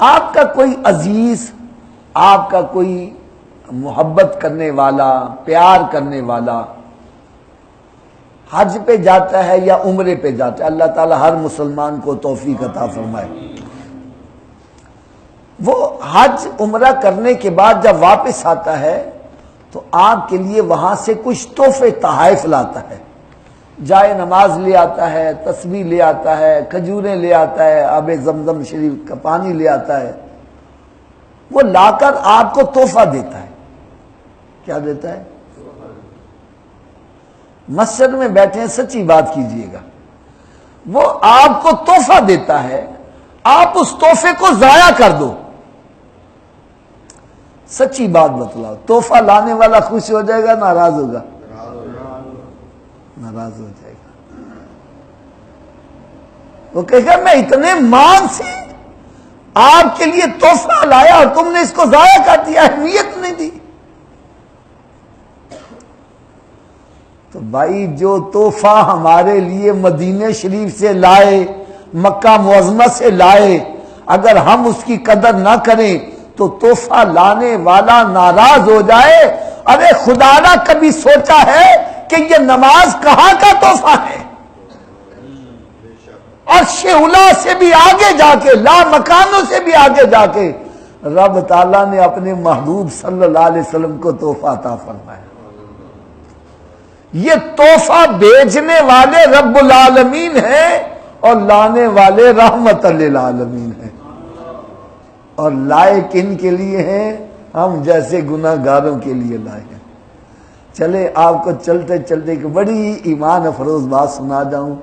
آپ کا کوئی عزیز، آپ کا کوئی محبت کرنے والا، پیار کرنے والا حج پہ جاتا ہے یا عمرے پہ جاتا ہے، اللہ تعالی ہر مسلمان کو توفیق عطا فرمائے، وہ حج عمرہ کرنے کے بعد جب واپس آتا ہے تو آپ کے لیے وہاں سے کچھ تحفے تحائف لاتا ہے، جائے نماز لے آتا ہے، تسبیح لے آتا ہے، کھجوریں لے آتا ہے، آب زمزم شریف کا پانی لے آتا ہے، وہ لا کر آپ کو تحفہ دیتا ہے۔ کیا دیتا ہے؟ مسجد میں بیٹھے ہیں، سچی بات کیجئے گا، وہ آپ کو تحفہ دیتا ہے، آپ اس تحفے کو ضائع کر دو، سچی بات بتلاؤ، تحفہ لانے والا خوش ہو جائے گا، ناراض ہوگا؟ ناراض ہو جائے گا۔ وہ کہے گا میں اتنے مان سے آپ کے لیے تحفہ لایا اور تم نے اس کو ضائع کر دیا، اہمیت نہیں دی۔ تو بھائی جو تحفہ ہمارے لیے مدینہ شریف سے لائے، مکہ معظمہ سے لائے، اگر ہم اس کی قدر نہ کریں تو تحفہ لانے والا ناراض ہو جائے۔ ارے خدا نہ کبھی سوچا ہے کہ یہ نماز کہاں کا تحفہ ہے؟ اور شعلہ سے بھی آگے جا کے، لا مکانوں سے بھی آگے جا کے رب تعالیٰ نے اپنے محبوب صلی اللہ علیہ وسلم کو تحفہ عطا فرمایا۔ یہ تحفہ بھیجنے والے رب العالمین ہیں اور لانے والے رحمت للعالمین ہیں، اور لائے کن کے لیے ہیں؟ ہم جیسے گناہ گاروں کے لیے لائے ہیں۔ چلے آپ کو چلتے چلتے ایک بڑی ایمان افروز بات سنا جاؤں،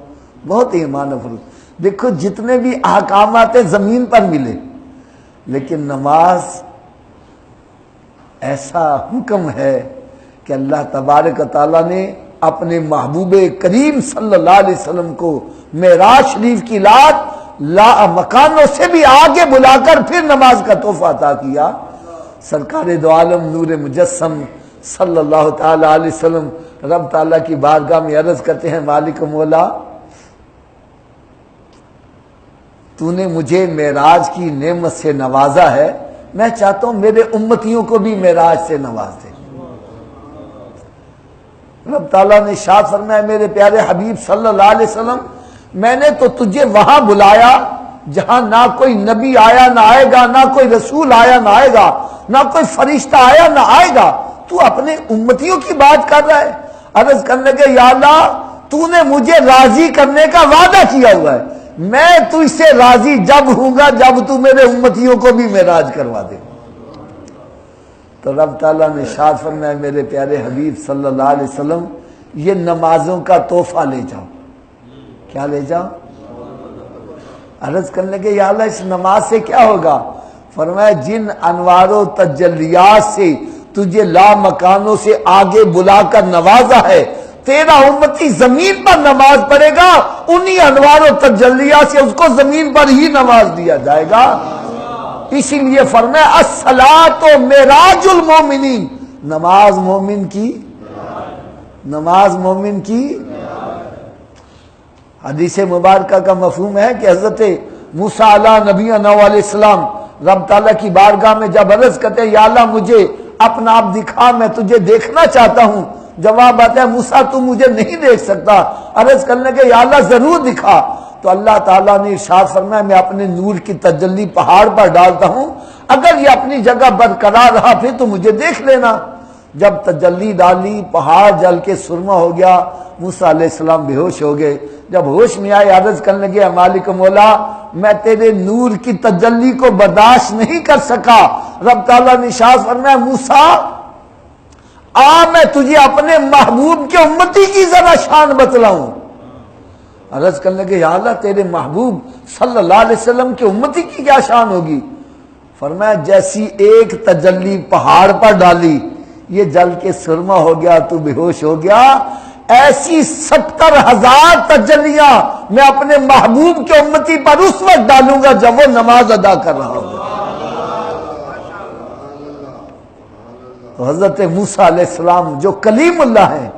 بہت ایمان افروز۔ دیکھو جتنے بھی احکامات زمین پر ملے، لیکن نماز ایسا حکم ہے کہ اللہ تبارک و تعالیٰ نے اپنے محبوب کریم صلی اللہ علیہ وسلم کو معراج شریف کی لا مکانوں سے بھی آگے بلا کر پھر نماز کا تحفہ عطا کیا۔ سرکار دو عالم نور مجسم صلی اللہ تعالی علیہ وسلم رب تعالیٰ کی بارگاہ میں عرض کرتے ہیں، مالک مولا تو نے مجھے معراج کی نعمت سے نوازا ہے، میں چاہتا ہوں میرے امتیوں کو بھی معراج سے نواز دے۔ رب تعالیٰ نے ارشاد فرمایا، میرے پیارے حبیب صلی اللہ علیہ وسلم میں نے تو تجھے وہاں بلایا جہاں نہ کوئی نبی آیا نہ آئے گا، نہ کوئی رسول آیا نہ آئے گا، نہ کوئی فرشتہ آیا نہ آئے گا، تو اپنے امتیوں کی بات کر رہا ہے۔ عرض کرنے لگے، یا اللہ تو نے مجھے راضی کرنے کا وعدہ کیا ہوا ہے، میں تو اس سے راضی جب ہوں گا جب تو میرے امتیوں کو بھی معراج کروا دے۔ تو رب تعالیٰ نے ارشاد فرمایا، میرے پیارے حبیب صلی اللہ علیہ وسلم یہ نمازوں کا تحفہ لے جاؤ۔ کیا لے جاؤ؟ عرض کرنے لگے، یا اللہ اس نماز سے کیا ہوگا؟ فرمایا، جن انوار و تجلیات سے تجھے لا مکانوں سے آگے بلا کر نوازا ہے، تیرا امتی زمین پر نماز پڑھے گا، انہی انوار و تجلیات سے اس کو زمین پر ہی نواز دیا جائے گا۔ اسی لیے فرمایا، الصلاۃ معراج المومنین، نماز مومن کی، نماز مومن کی۔ حدیث مبارکہ کا مفہوم ہے کہ حضرت موسیٰ علیہ نبینا علیہ السلام رب تعالیٰ کی بارگاہ میں جب عرض کرتے ہیں، یا اللہ مجھے اپنا آپ دکھا، میں تجھے دیکھنا چاہتا ہوں، جواب آتا ہے، موسیٰ تو مجھے نہیں دیکھ سکتا۔ عرض کرنے کے، یا اللہ ضرور دکھا۔ تو اللہ تعالیٰ نے ارشاد فرمایا، میں اپنے نور کی تجلی پہاڑ پر ڈالتا ہوں، اگر یہ اپنی جگہ برقرار رہا پھر تو مجھے دیکھ لینا۔ جب تجلی ڈالی، پہاڑ جل کے سرما ہو گیا، موسیٰ علیہ السلام بے ہوش ہو گئے۔ جب ہوش میں آئے عرض کرنے لگے، مالک مولا میں تیرے نور کی تجلی کو برداشت نہیں کر سکا۔ رب تعالیٰ نے ارشاد فرمایا، موسیٰ میں تجھے اپنے محبوب کے امتی کی ذرا شان بتلاؤں۔ عرض کرنے لگے، یا اللہ تیرے محبوب صلی اللہ علیہ وسلم کے امتی کی کیا شان ہوگی؟ فرمایا، جیسی ایک تجلی پہاڑ پر ڈالی، یہ جل کے سرما ہو گیا، تو بے ہوش ہو گیا، ایسی 70,000 تجلیاں میں اپنے محبوب کے امتی پر اس وقت ڈالوں گا جب وہ نماز ادا کر رہا ہوگا۔ تو حضرت موسیٰ علیہ السلام جو کلیم اللہ ہیں،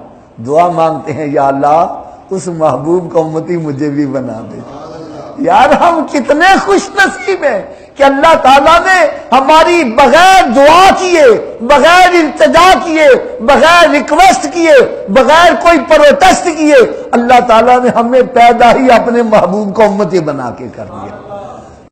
دعا مانگتے ہیں، یا اللہ اس محبوب کا امتی مجھے بھی بنا دے۔ یار ہم کتنے خوش نصیب ہیں کہ اللہ تعالیٰ نے ہماری بغیر دعا کیے، بغیر التجا کیے، بغیر ریکویسٹ کیے، بغیر کوئی پروٹیسٹ کیے، اللہ تعالیٰ نے ہمیں پیدا ہی اپنے محبوب کو امتی بنا کے کر دیا۔